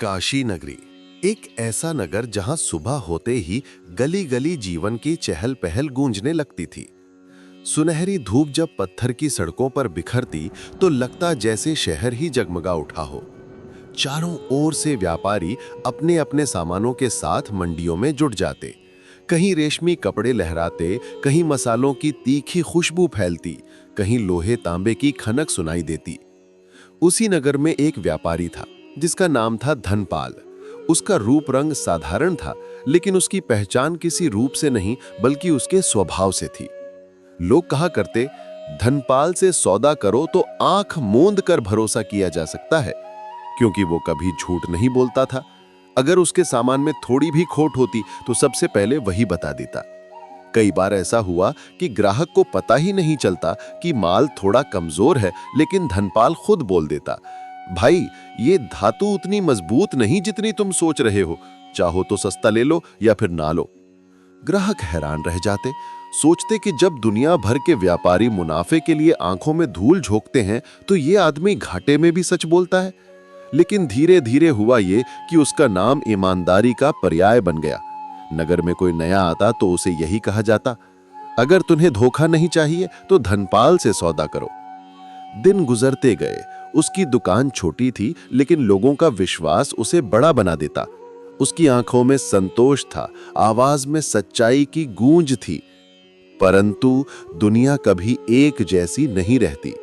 काशी नगरी एक ऐसा नगर जहां सुबह होते ही गली गली जीवन की चहल पहल गूंजने लगती थी। सुनहरी धूप जब पत्थर की सड़कों पर बिखरती तो लगता जैसे शहर ही जगमगा उठा हो। चारों ओर से व्यापारी अपने अपने सामानों के साथ मंडियों में जुट जाते। कहीं रेशमी कपड़े लहराते, कहीं मसालों की तीखी खुशबू फैलती, कहीं लोहे तांबे की खनक सुनाई देती। उसी नगर में एक व्यापारी था जिसका नाम था धनपाल। उसका रूप रंग साधारण था, लेकिन उसकी पहचान किसी रूप से नहीं बल्कि उसके स्वभाव से थी। लोग कहा करते, धनपाल से सौदा करो तो आंख मूंद कर भरोसा किया जा सकता है, क्योंकि वो कभी झूठ नहीं बोलता था। अगर उसके सामान में थोड़ी भी खोट होती तो सबसे पहले वही बता देता। कई बार ऐसा हुआ कि ग्राहक को पता ही नहीं चलता कि माल थोड़ा कमजोर है, लेकिन धनपाल खुद बोल देता, भाई ये धातु उतनी मजबूत नहीं जितनी तुम सोच रहे हो, चाहो तो सस्ता ले लो या फिर ना लो। ग्राहक हैरान रह जाते, सोचते कि जब दुनिया भर के व्यापारी मुनाफे के लिए आंखों में धूल झोंकते हैं तो ये आदमी घाटे में भी सच बोलता है। लेकिन धीरे धीरे हुआ ये कि उसका नाम ईमानदारी का पर्याय बन गया। नगर में कोई नया आता तो उसे यही कहा जाता, अगर तुम्हें धोखा नहीं चाहिए तो धनपाल से सौदा करो। दिन गुजरते गए। उसकी दुकान छोटी थी, लेकिन लोगों का विश्वास उसे बड़ा बना देता। उसकी आंखों में संतोष था, आवाज में सच्चाई की गूंज थी। परंतु दुनिया कभी एक जैसी नहीं रहती।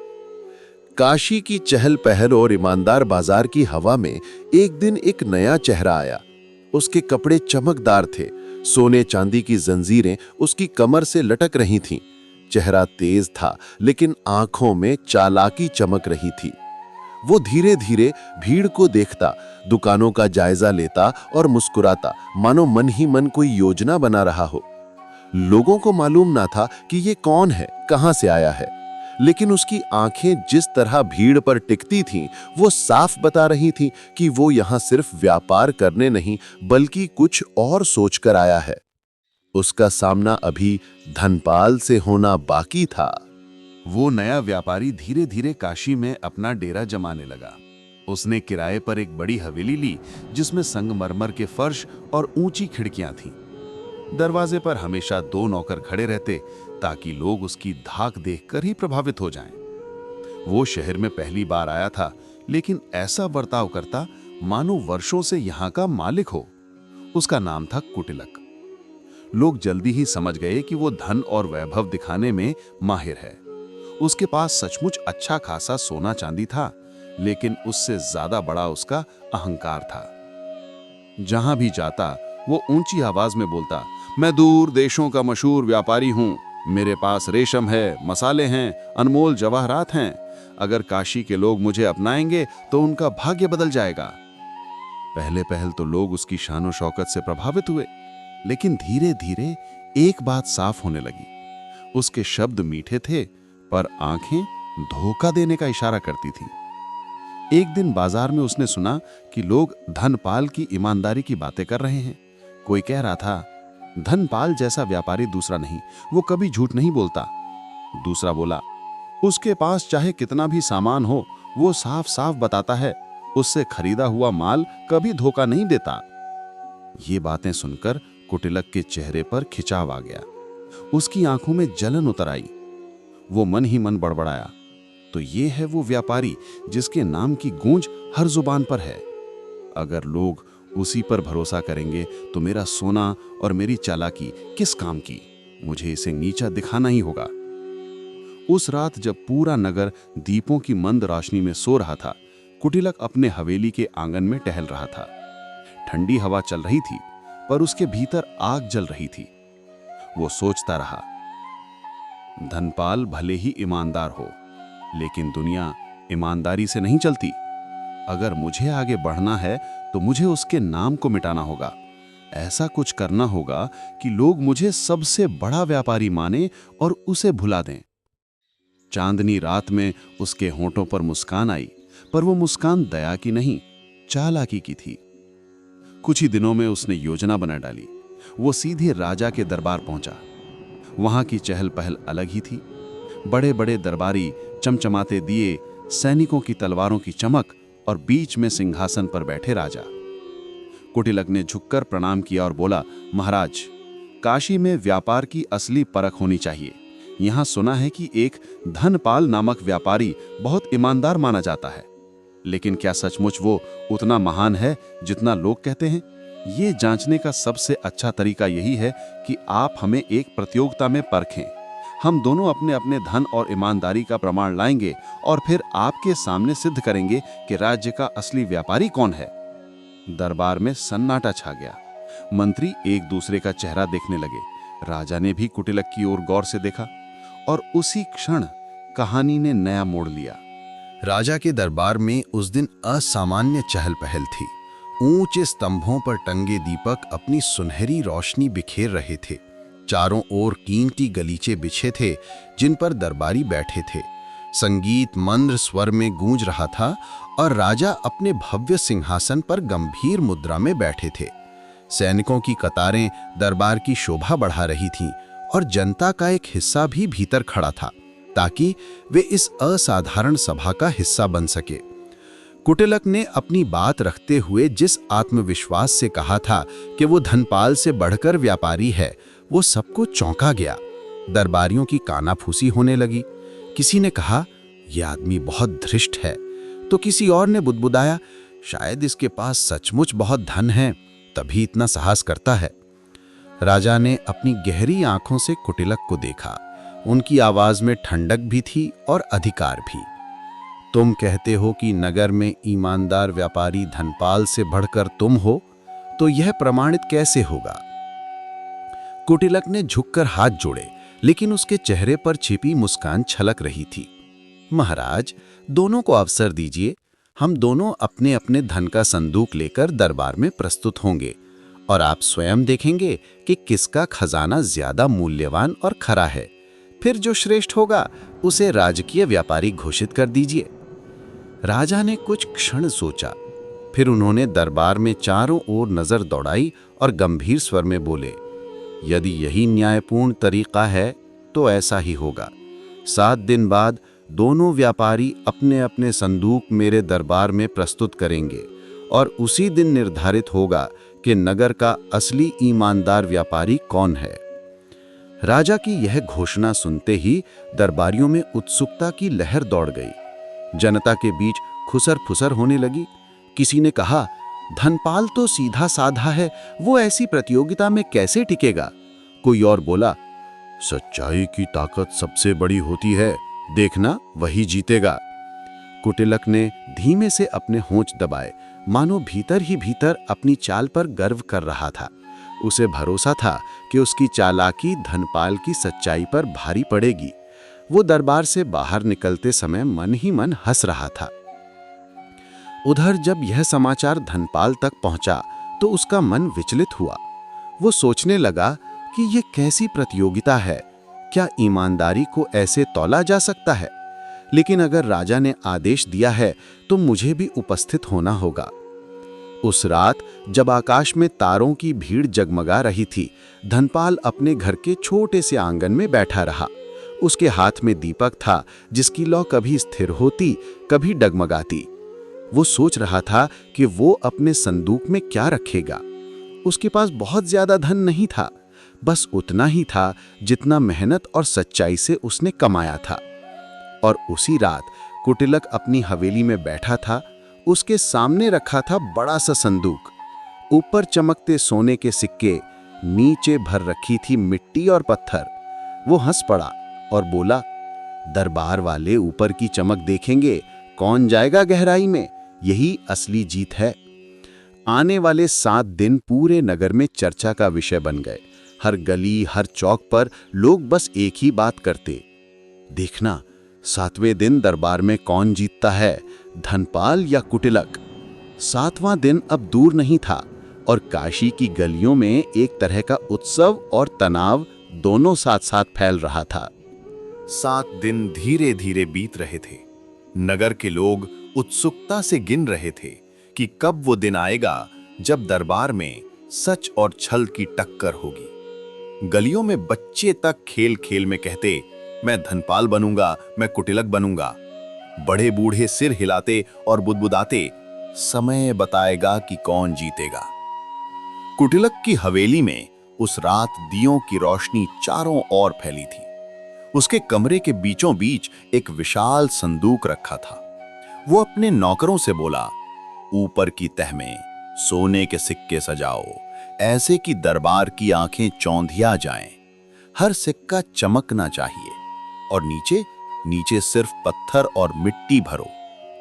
काशी की चहल पहल और ईमानदार बाजार की हवा में एक दिन एक नया चेहरा आया। उसके कपड़े चमकदार थे, सोने चांदी की जंजीरें उसकी कमर से लटक रही थीं। चेहरा तेज था, लेकिन आंखों में चालाकी चमक रही थी। वो धीरे धीरे भीड़ को देखता, दुकानों का जायजा लेता और मुस्कुराता, मानो मन ही मन कोई योजना बना रहा हो। लोगों को मालूम ना था कि ये कौन है, कहां से आया है, लेकिन उसकी आंखें जिस तरह भीड़ पर टिकती थीं, वो साफ बता रही थीं कि वो यहां सिर्फ व्यापार करने नहीं बल्कि कुछ और सोचकर आया है। उसका सामना अभी धनपाल से होना बाकी था। वो नया व्यापारी धीरे धीरे काशी में अपना डेरा जमाने लगा। उसने किराए पर एक बड़ी हवेली ली, जिसमें संगमरमर के फर्श और ऊंची खिड़कियां थीं। दरवाजे पर हमेशा 2 नौकर खड़े रहते, ताकि लोग उसकी धाक देखकर ही प्रभावित हो जाएं। वो शहर में पहली बार आया था, लेकिन ऐसा बर्ताव करता मानो वर्षों से यहाँ का मालिक हो। उसका नाम था कुटिलक। लोग जल्दी ही समझ गए कि वो धन और वैभव दिखाने में माहिर है। उसके पास सचमुच अच्छा खासा सोना चांदी था, लेकिन उससे ज्यादा बड़ा उसका अहंकार था। जहां भी जाता वो ऊंची आवाज में बोलता, मैं दूर देशों का मशहूर व्यापारी हूं, मेरे पास रेशम है, मसाले हैं, अनमोल जवाहरात हैं। अगर काशी के लोग मुझे अपनाएंगे तो उनका भाग्य बदल जाएगा। पहले पहल तो लोग उसकी शानो शौकत से प्रभावित हुए, लेकिन धीरे धीरे एक बात साफ होने लगी। उसके शब्द मीठे थे, पर आंखें धोखा देने का इशारा करती थीं। एक दिन बाजार में उसने सुना कि लोग धनपाल की ईमानदारी की बातें कर रहे हैं। कोई कह रहा था, धनपाल जैसा व्यापारी दूसरा नहीं, वो कभी झूठ नहीं बोलता। दूसरा बोला, उसके पास चाहे कितना भी सामान हो, वो साफ साफ बताता है, उससे खरीदा हुआ माल कभी धोखा नहीं देता। ये बातें सुनकर कुटिलक के चेहरे पर खिंचाव आ गया। उसकी आंखों में जलन उतर आई। वो मन ही मन बड़बड़ाया, तो ये है वो व्यापारी जिसके नाम की गूंज हर जुबान पर है। अगर लोग उसी पर भरोसा करेंगे तो मेरा सोना और मेरी चालाकी किस काम की? मुझे इसे नीचा दिखाना ही होगा। उस रात जब पूरा नगर दीपों की मंद रोशनी में सो रहा था, कुटिलक अपने हवेली के आंगन में टहल रहा था। ठंडी हवा चल रही थी, पर उसके भीतर आग जल रही थी। वो सोचता रहा, धनपाल भले ही ईमानदार हो, लेकिन दुनिया ईमानदारी से नहीं चलती। अगर मुझे आगे बढ़ना है तो मुझे उसके नाम को मिटाना होगा। ऐसा कुछ करना होगा कि लोग मुझे सबसे बड़ा व्यापारी माने और उसे भुला दें। चांदनी रात में उसके होंठों पर मुस्कान आई, पर वो मुस्कान दया की नहीं, चालाकी की थी। कुछ ही दिनों में उसने योजना बना डाली। वो सीधे राजा के दरबार पहुंचा। वहां की चहल पहल अलग ही थी। बड़े बड़े दरबारी, चमचमाते दिए, सैनिकों की तलवारों की चमक और बीच में सिंहासन पर बैठे राजा। कुटिलक ने झुककर प्रणाम किया और बोला, महाराज, काशी में व्यापार की असली परख होनी चाहिए। यहाँ सुना है कि एक धनपाल नामक व्यापारी बहुत ईमानदार माना जाता है, लेकिन क्या सचमुच वो उतना महान है जितना लोग कहते हैं? ये जांचने का सबसे अच्छा तरीका यही है कि आप हमें एक प्रतियोगिता में परखें। हम दोनों अपने अपने धन और ईमानदारी का प्रमाण लाएंगे और फिर आपके सामने सिद्ध करेंगे कि राज्य का असली व्यापारी कौन है। दरबार में सन्नाटा छा गया। मंत्री एक दूसरे का चेहरा देखने लगे। राजा ने भी कुटिलक की ओर गौर से देखा और उसी क्षण कहानी ने नया मोड़ लिया। राजा के दरबार में उस दिन असामान्य चहल पहल थी। ऊंचे स्तंभों पर टंगे दीपक अपनी सुनहरी रोशनी बिखेर रहे थे। चारों ओर कीमती गलीचे बिछे थे जिन पर दरबारी बैठे थे। संगीत मंद्र स्वर में गूंज रहा था और राजा अपने भव्य सिंहासन पर गंभीर मुद्रा में बैठे थे। सैनिकों की कतारें दरबार की शोभा बढ़ा रही थीं और जनता का एक हिस्सा भी भीतर खड़ा था ताकि वे इस असाधारण सभा का हिस्सा बन सके। कुटिलक ने अपनी बात रखते हुए जिस आत्मविश्वास से कहा था कि वो धनपाल से बढ़कर व्यापारी है, वो सबको चौंका गया। दरबारियों की कानाफूसी होने लगी। किसी ने कहा, यह आदमी बहुत धृष्ट है, तो किसी और ने बुदबुदाया, शायद इसके पास सचमुच बहुत धन है, तभी इतना साहस करता है। राजा ने अपनी गहरी आंखों से कुटिलक को देखा। उनकी आवाज में ठंडक भी थी और अधिकार भी। तुम कहते हो कि नगर में ईमानदार व्यापारी धनपाल से बढ़कर तुम हो, तो यह प्रमाणित कैसे होगा? कुटिलक ने झुककर हाथ जोड़े, लेकिन उसके चेहरे पर छिपी मुस्कान छलक रही थी। महाराज, दोनों को अवसर दीजिए। हम दोनों अपने अपने धन का संदूक लेकर दरबार में प्रस्तुत होंगे और आप स्वयं देखेंगे कि किसका खजाना ज्यादा मूल्यवान और खरा है। फिर जो श्रेष्ठ होगा उसे राजकीय व्यापारी घोषित कर दीजिए। राजा ने कुछ क्षण सोचा, फिर उन्होंने दरबार में चारों ओर नजर दौड़ाई और गंभीर स्वर में बोले, यदि यही न्यायपूर्ण तरीका है तो ऐसा ही होगा। 7 दिन बाद दोनों व्यापारी अपने अपने संदूक मेरे दरबार में प्रस्तुत करेंगे और उसी दिन निर्धारित होगा कि नगर का असली ईमानदार व्यापारी कौन है। राजा की यह घोषणा सुनते ही दरबारियों में उत्सुकता की लहर दौड़ गई। जनता के बीच खुसर फुसर होने लगी। किसी ने कहा, धनपाल तो सीधा साधा है, वो ऐसी प्रतियोगिता में कैसे टिकेगा? कोई और बोला, सच्चाई की ताकत सबसे बड़ी होती है, देखना वही जीतेगा। कुटिलक ने धीमे से अपने होंठ दबाए, मानो भीतर ही भीतर अपनी चाल पर गर्व कर रहा था। उसे भरोसा था कि उसकी चालाकी धनपाल की सच्चाई पर भारी पड़ेगी। वो दरबार से बाहर निकलते समय मन ही मन हंस रहा था। उधर जब यह समाचार धनपाल तक पहुंचा तो उसका मन विचलित हुआ। वो सोचने लगा कि यह कैसी प्रतियोगिता है, क्या ईमानदारी को ऐसे तौला जा सकता है? लेकिन अगर राजा ने आदेश दिया है तो मुझे भी उपस्थित होना होगा। उस रात जब आकाश में तारों की भीड़ जगमगा रही थी, धनपाल अपने घर के छोटे से आंगन में बैठा रहा। उसके हाथ में दीपक था जिसकी लौ कभी स्थिर होती, कभी डगमगाती। वो सोच रहा था कि वो अपने संदूक में क्या रखेगा। उसके पास बहुत ज्यादा धन नहीं था, बस उतना ही था जितना मेहनत और सच्चाई से उसने कमाया था। और उसी रात कुटिलक अपनी हवेली में बैठा था। उसके सामने रखा था बड़ा सा संदूक। ऊपर चमकते सोने के सिक्के, नीचे भर रखी थी मिट्टी और पत्थर। वो हंस पड़ा और बोला, दरबार वाले ऊपर की चमक देखेंगे, कौन जाएगा गहराई में, यही असली जीत है। आने वाले 7 दिन पूरे नगर में चर्चा का विषय बन गए। हर गली, हर चौक पर लोग बस एक ही बात करते, देखना 7वें दिन दरबार में कौन जीतता है, धनपाल या कुटिलक। 7वां दिन अब दूर नहीं था और काशी की गलियों में एक तरह का उत्सव और तनाव दोनों साथ साथ फैल रहा था। 7 दिन धीरे धीरे बीत रहे थे। नगर के लोग उत्सुकता से गिन रहे थे कि कब वो दिन आएगा जब दरबार में सच और छल की टक्कर होगी। गलियों में बच्चे तक खेल खेल में कहते, मैं धनपाल बनूंगा, मैं कुटिलक बनूंगा। बड़े बूढ़े सिर हिलाते और बुदबुदाते, समय बताएगा कि कौन जीतेगा। कुटिलक की हवेली में उस रात दियों की रोशनी चारों ओर फैली थी। उसके कमरे के बीचों बीच एक विशाल संदूक रखा था। वो अपने नौकरों से बोला, ऊपर की तह में सोने के सिक्के सजाओ, ऐसे कि दरबार की आंखें चौंधिया जाएं। हर सिक्का चमकना चाहिए और नीचे नीचे सिर्फ पत्थर और मिट्टी भरो।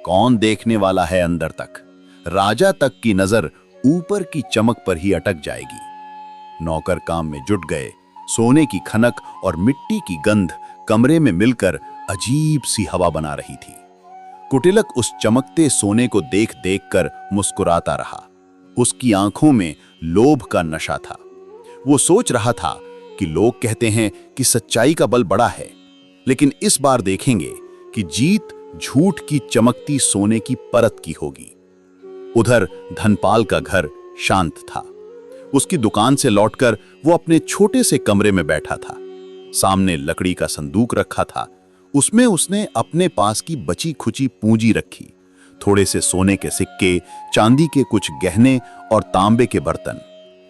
कौन देखने वाला है अंदर तक? राजा तक की नजर ऊपर की चमक पर ही अटक जाएगी। नौकर काम में जुट गए। सोने की खनक और मिट्टी की गंध कमरे में मिलकर अजीब सी हवा बना रही थी। कुटिलक उस चमकते सोने को देख देख कर मुस्कुराता रहा। उसकी आंखों में लोभ का नशा था। वो सोच रहा था कि लोग कहते हैं कि सच्चाई का बल बड़ा है, लेकिन इस बार देखेंगे कि जीत झूठ की चमकती सोने की परत की होगी। उधर धनपाल का घर शांत था। उसकी दुकान से लौटकर वो अपने छोटे से कमरे में बैठा था। सामने लकड़ी का संदूक रखा था। उसमें उसने अपने पास की बची खुची पूंजी रखी, थोड़े से सोने के सिक्के, चांदी के कुछ गहने और तांबे के बर्तन,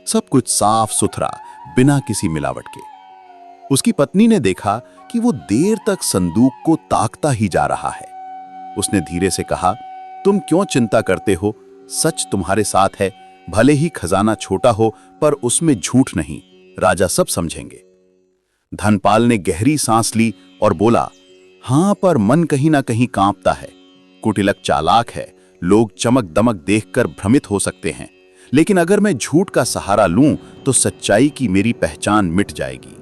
सब कुछ साफ सुथरा, बिना किसी मिलावट के। उसकी पत्नी ने देखा कि वो देर तक संदूक को ताकता ही जा रहा है। उसने धीरे से कहा, तुम क्यों चिंता करते हो? सच तुम्हारे साथ है। भले ही खजाना छोटा हो, पर उसमें झूठ नहीं। राजा सब समझेंगे। धनपाल ने गहरी सांस ली और बोला, हां, पर मन कहीं ना कहीं कांपता है। कुटिलक चालाक है। लोग चमक दमक देखकर भ्रमित हो सकते हैं, लेकिन अगर मैं झूठ का सहारा लूं तो सच्चाई की मेरी पहचान मिट जाएगी,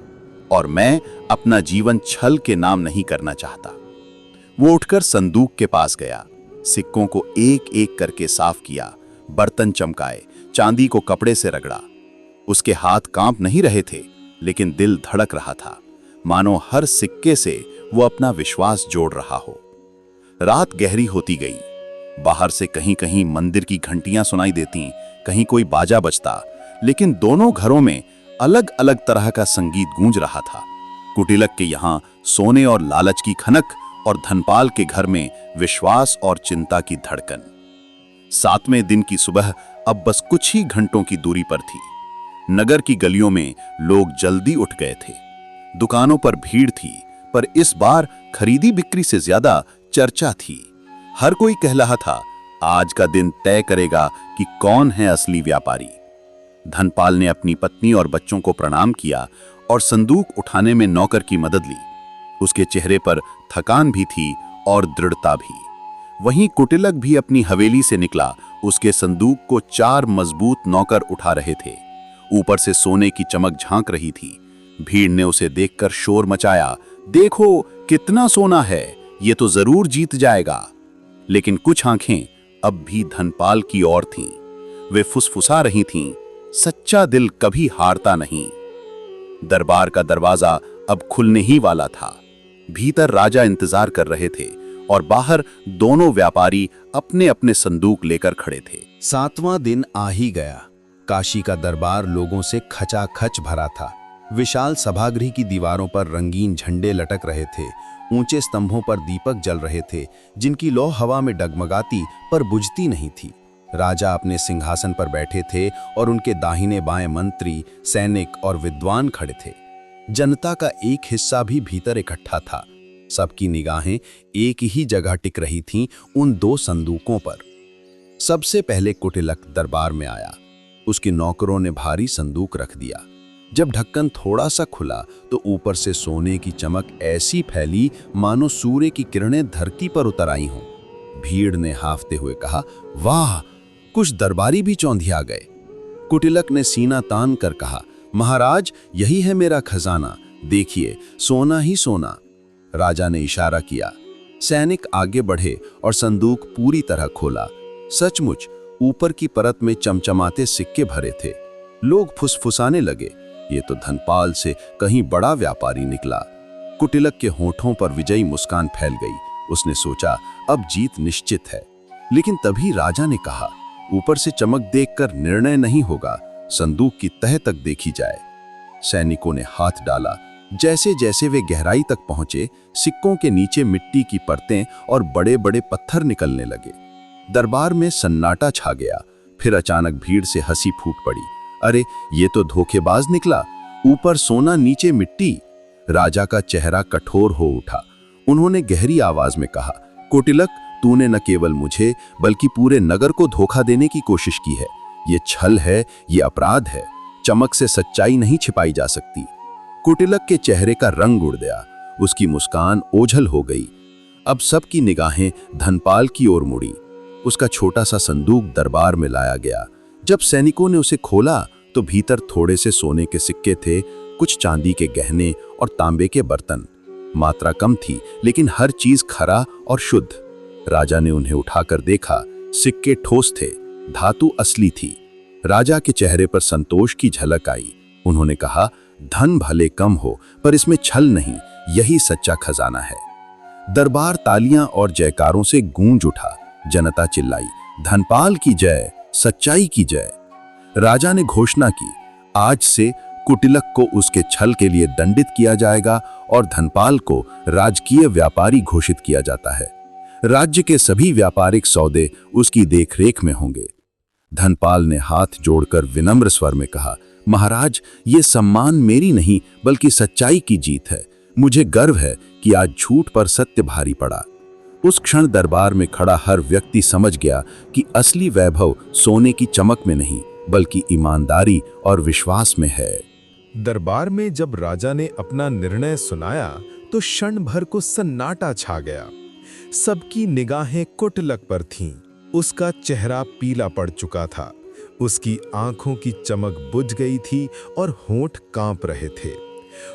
और मैं अपना जीवन छल के नाम नहीं करना चाहता। वो उठकर संदूक के पास गया, सिक्कों को एक एक करके साफ किया, बर्तन चमकाए, चांदी को कपड़े से रगड़ा। उसके हाथ कांप नहीं रहे थे, लेकिन दिल धड़क रहा था, मानो हर सिक्के से वो अपना विश्वास जोड़ रहा हो। रात गहरी होती गई। बाहर से कहीं कहीं मंदिर की घंटियां सुनाई देती, कहीं कोई बाजा बजता, लेकिन दोनों घरों में अलग अलग तरह का संगीत गूंज रहा था। कुटिलक के यहाँ सोने और लालच की खनक, और धनपाल के घर में विश्वास और चिंता की धड़कन। 7वें दिन की सुबह अब बस कुछ ही घंटों की दूरी पर थी। नगर की गलियों में लोग जल्दी उठ गए थे। दुकानों पर भीड़ थी, पर इस बार खरीदी बिक्री से ज्यादा चर्चा थी। हर कोई कह रहा था, आज का दिन तय करेगा कि कौन है असली व्यापारी। धनपाल ने अपनी पत्नी और बच्चों को प्रणाम किया और संदूक उठाने में नौकर की मदद ली। उसके चेहरे पर थकान भी थी और दृढ़ता भी। वहीं कुटिलक भी अपनी हवेली से निकला। उसके संदूक को 4 मजबूत नौकर उठा रहे थे। ऊपर से सोने की चमक झांक रही थी। भीड़ ने उसे देखकर शोर मचाया, देखो कितना सोना है, ये तो जरूर जीत जाएगा। लेकिन कुछ आंखें अब भी धनपाल की ओर थीं। वे फुसफुसा रही थीं, सच्चा दिल कभी हारता नहीं। दरबार का दरवाजा अब खुलने ही वाला था। भीतर राजा इंतजार कर रहे थे और बाहर दोनों व्यापारी अपने अपने संदूक लेकर खड़े थे। 7वां दिन आ ही गया। काशी का दरबार लोगों से खचाखच भरा था। विशाल सभागृह की दीवारों पर रंगीन झंडे लटक रहे थे। ऊंचे स्तंभों पर दीपक जल रहे थे, जिनकी लौ हवा में डगमगाती पर बुझती नहीं थी। राजा अपने सिंहासन पर बैठे थे और उनके दाहिने बाएं मंत्री, सैनिक और विद्वान खड़े थे। जनता का एक हिस्सा भी भीतर इकट्ठा था। सबकी निगाहें एक ही जगह टिक रही थीं, उन 2 संदूकों पर। सबसे पहले कुटिलक दरबार में आया। उसके नौकरों ने भारी संदूक रख दिया। जब ढक्कन थोड़ा सा खुला तो ऊपर से सोने की चमक ऐसी फैली मानो सूर्य की किरणें धरती पर उतर आई हों। भीड़ ने हाफते हुए कहा, वाह, कुछ दरबारी भी चौंधिया गए। कुटिलक ने सीना तान कर कहा, महाराज, यही है मेरा खजाना, देखिए, सोना ही सोना। राजा ने इशारा किया। सैनिक आगे बढ़े और संदूक पूरी तरह खोला। सचमुच ऊपर की परत में चमचमाते सिक्के भरे थे। लोग फुसफुसाने लगे, ये तो धनपाल से कहीं बड़ा व्यापारी निकला। कुटिलक के होठों पर विजयी मुस्कान फैल गई। उसने सोचा, अब जीत निश्चित है। लेकिन तभी राजा ने कहा, ऊपर से चमक देखकर निर्णय नहीं होगा, संदूक की तह तक देखी जाए। सैनिकों ने हाथ डाला। जैसे जैसे वे गहराई तक पहुंचे, सिक्कों के नीचे मिट्टी की परतें और बड़े बड़े पत्थर निकलने लगे। दरबार में सन्नाटा छा गया। फिर अचानक भीड़ से हंसी फूट पड़ी। अरे ये तो धोखेबाज निकला, ऊपर सोना नीचे मिट्टी। राजा का चेहरा कठोर हो उठा। उन्होंने गहरी आवाज में कहा, कोटिलक, तूने न केवल मुझे बल्कि पूरे नगर को धोखा देने की कोशिश की है। ये छल है, ये अपराध है। चमक से सच्चाई नहीं छिपाई जा सकती। कोटिलक के चेहरे का रंग उड़ गया, उसकी मुस्कान ओझल हो गई। अब सबकी निगाहें धनपाल की ओर मुड़ी। उसका छोटा सा संदूक दरबार में लाया गया। जब सैनिकों ने उसे खोला तो भीतर थोड़े से सोने के सिक्के थे, कुछ चांदी के गहने और तांबे के बर्तन। मात्रा कम थी लेकिन हर चीज खरा और शुद्ध। राजा ने उन्हें उठाकर देखा। सिक्के ठोस थे, धातु असली थी। राजा के चेहरे पर संतोष की झलक आई। उन्होंने कहा, धन भले कम हो पर इसमें छल नहीं, यही सच्चा खजाना है। दरबार तालियां और जयकारों से गूंज उठा। जनता चिल्लाई, धनपाल की जय, सच्चाई की जय। राजा ने घोषणा की, आज से कुटिलक को उसके छल के लिए दंडित किया जाएगा और धनपाल को राजकीय व्यापारी घोषित किया जाता है। राज्य के सभी व्यापारिक सौदे उसकी देखरेख में होंगे। धनपाल ने हाथ जोड़कर विनम्र स्वर में कहा, महाराज, ये सम्मान मेरी नहीं बल्कि सच्चाई की जीत है। मुझे गर्व है कि आज झूठ पर सत्य भारी पड़ा। उस क्षण दरबार में खड़ा हर व्यक्ति समझ गया कि असली वैभव सोने की चमक में नहीं बल्कि ईमानदारी और विश्वास में है। दरबार में जब राजा ने अपना निर्णय सुनाया तो क्षण भर को सन्नाटा छा गया। सबकी निगाहें कुटिलक पर थीं। उसका चेहरा पीला पड़ चुका था, उसकी आंखों की चमक बुझ गई थी और होंठ कांप रहे थे।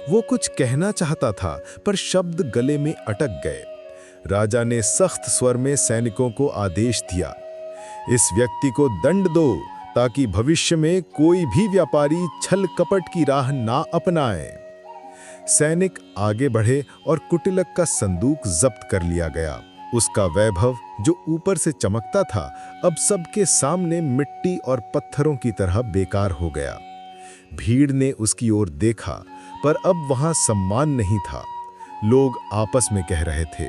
वो कुछ कहना चाहता था पर शब्द गले में अटक गए। राजा ने सख्त स्वर में सैनिकों को आदेश दिया, इस व्यक्ति को दंड दो ताकि भविष्य में कोई भी व्यापारी छल कपट की राह ना अपनाए। सैनिक आगे बढ़े और कुटिलक का संदूक जब्त कर लिया गया। उसका वैभव जो ऊपर से चमकता था अब सबके सामने मिट्टी और पत्थरों की तरह बेकार हो गया। भीड़ ने उसकी ओर देखा पर अब वहां सम्मान नहीं था। लोग आपस में कह रहे थे,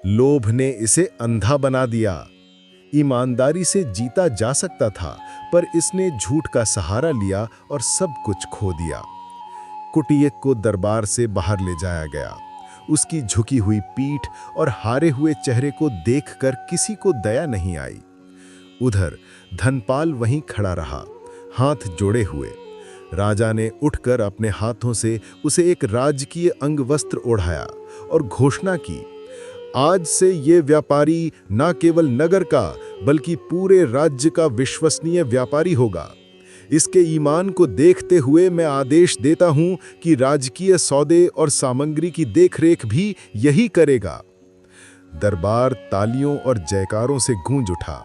लोभ ने इसे अंधा बना दिया। ईमानदारी से जीता जा सकता था पर इसने झूठ का सहारा लिया और सब कुछ खो दिया। कुटिलक को दरबार से बाहर ले जाया गया। उसकी झुकी हुई पीठ और हारे हुए चेहरे को देखकर किसी को दया नहीं आई। उधर धनपाल वहीं खड़ा रहा, हाथ जोड़े हुए। राजा ने उठकर अपने हाथों से उसे एक राजकीय अंगवस्त्र ओढ़ाया और घोषणा की, आज से ये व्यापारी न केवल नगर का बल्कि पूरे राज्य का विश्वसनीय व्यापारी होगा। इसके ईमान को देखते हुए मैं आदेश देता हूं कि राजकीय सौदे और सामग्री की देखरेख भी यही करेगा। दरबार तालियों और जयकारों से गूंज उठा।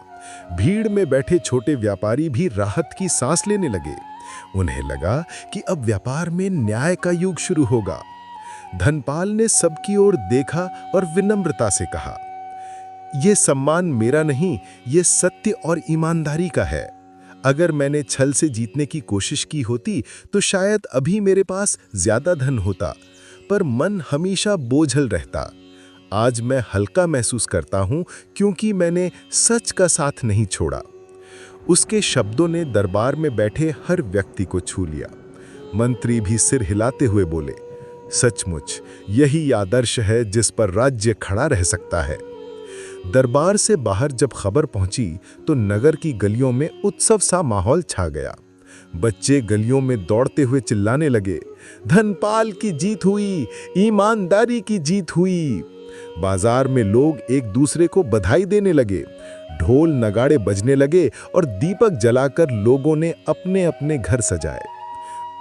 भीड़ में बैठे छोटे व्यापारी भी राहत की सांस लेने लगे। उन्हें लगा कि अब व्यापार में न्याय का युग शुरू होगा। धनपाल ने सबकी ओर देखा और विनम्रता से कहा, यह सम्मान मेरा नहीं, यह सत्य और ईमानदारी का है। अगर मैंने छल से जीतने की कोशिश की होती तो शायद अभी मेरे पास ज्यादा धन होता, पर मन हमेशा बोझल रहता। आज मैं हल्का महसूस करता हूं क्योंकि मैंने सच का साथ नहीं छोड़ा। उसके शब्दों ने दरबार में बैठे हर व्यक्ति को छू लिया। मंत्री भी सिर हिलाते हुए बोले, सचमुच यही आदर्श है जिस पर राज्य खड़ा रह सकता है। दरबार से बाहर जब खबर पहुंची तो नगर की गलियों में उत्सव सा माहौल छा गया। बच्चे गलियों में दौड़ते हुए चिल्लाने लगे, धनपाल की जीत हुई, ईमानदारी की जीत हुई। बाजार में लोग एक दूसरे को बधाई देने लगे। ढोल नगाड़े बजने लगे और दीपक जलाकर लोगों ने अपने अपने घर सजाए।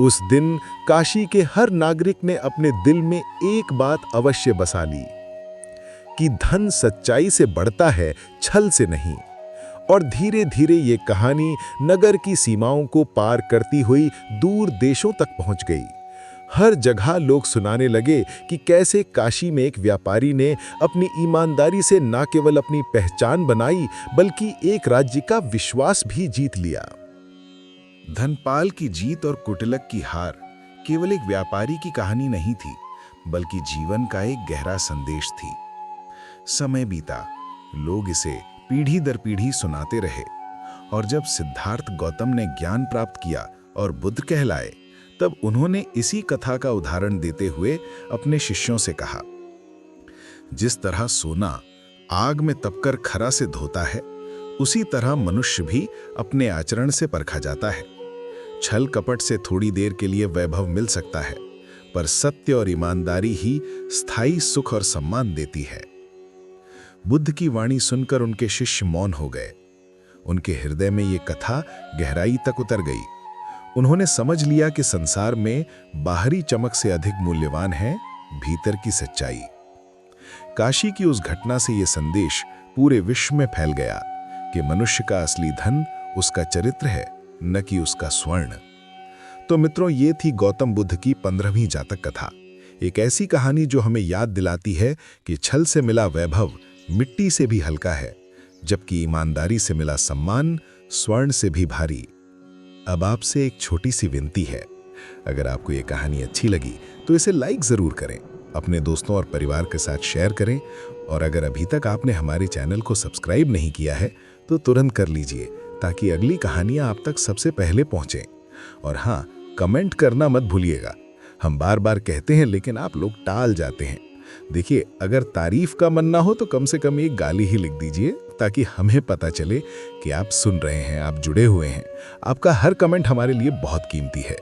उस दिन काशी के हर नागरिक ने अपने दिल में एक बात अवश्य बसा ली कि धन सच्चाई से बढ़ता है, छल से नहीं। और धीरे धीरे ये कहानी नगर की सीमाओं को पार करती हुई दूर देशों तक पहुंच गई। हर जगह लोग सुनाने लगे कि कैसे काशी में एक व्यापारी ने अपनी ईमानदारी से न केवल अपनी पहचान बनाई बल्कि एक राज्य का विश्वास भी जीत लिया। धनपाल की जीत और कुटिलक की हार केवल एक व्यापारी की कहानी नहीं थी बल्कि जीवन का एक गहरा संदेश थी। समय बीता, लोग इसे पीढ़ी दर पीढ़ी सुनाते रहे और जब सिद्धार्थ गौतम ने ज्ञान प्राप्त किया और बुद्ध कहलाए, तब उन्होंने इसी कथा का उदाहरण देते हुए अपने शिष्यों से कहा, जिस तरह सोना आग में तपकर खरा से धोता है, उसी तरह मनुष्य भी अपने आचरण से परखा जाता है। छल कपट से थोड़ी देर के लिए वैभव मिल सकता है, पर सत्य और ईमानदारी ही स्थायी सुख और सम्मान देती है। बुद्ध की वाणी सुनकर उनके शिष्य मौन हो गए। उनके हृदय में ये कथा गहराई तक उतर गई। उन्होंने समझ लिया कि संसार में बाहरी चमक से अधिक मूल्यवान है भीतर की सच्चाई। काशी की उस घटना से ये संदेश पूरे विश्व में फैल गया कि मनुष्य का असली धन उसका चरित्र है, न कि उसका स्वर्ण। तो मित्रों, ये थी गौतम बुद्ध की 15वीं जातक कथा। एक ऐसी कहानी जो हमें याद दिलाती है कि छल से मिला वैभव मिट्टी से भी हल्का है, जबकि ईमानदारी से मिला सम्मान स्वर्ण से भी भारी। अब आपसे एक छोटी सी विनती है, अगर आपको ये कहानी अच्छी लगी तो इसे लाइक ज़रूर करें, अपने दोस्तों और परिवार के साथ शेयर करें, और अगर अभी तक आपने हमारे चैनल को सब्सक्राइब नहीं किया है तो तुरंत कर लीजिए, ताकि अगली कहानियाँ आप तक सबसे पहले पहुँचें। और हाँ, कमेंट करना मत भूलिएगा। हम बार बार कहते हैं लेकिन आप लोग टाल जाते हैं। देखिए, अगर तारीफ का मन ना हो तो कम से कम एक गाली ही लिख दीजिए, ताकि हमें पता चले कि आप सुन रहे हैं, आप जुड़े हुए हैं। आपका हर कमेंट हमारे लिए बहुत कीमती है।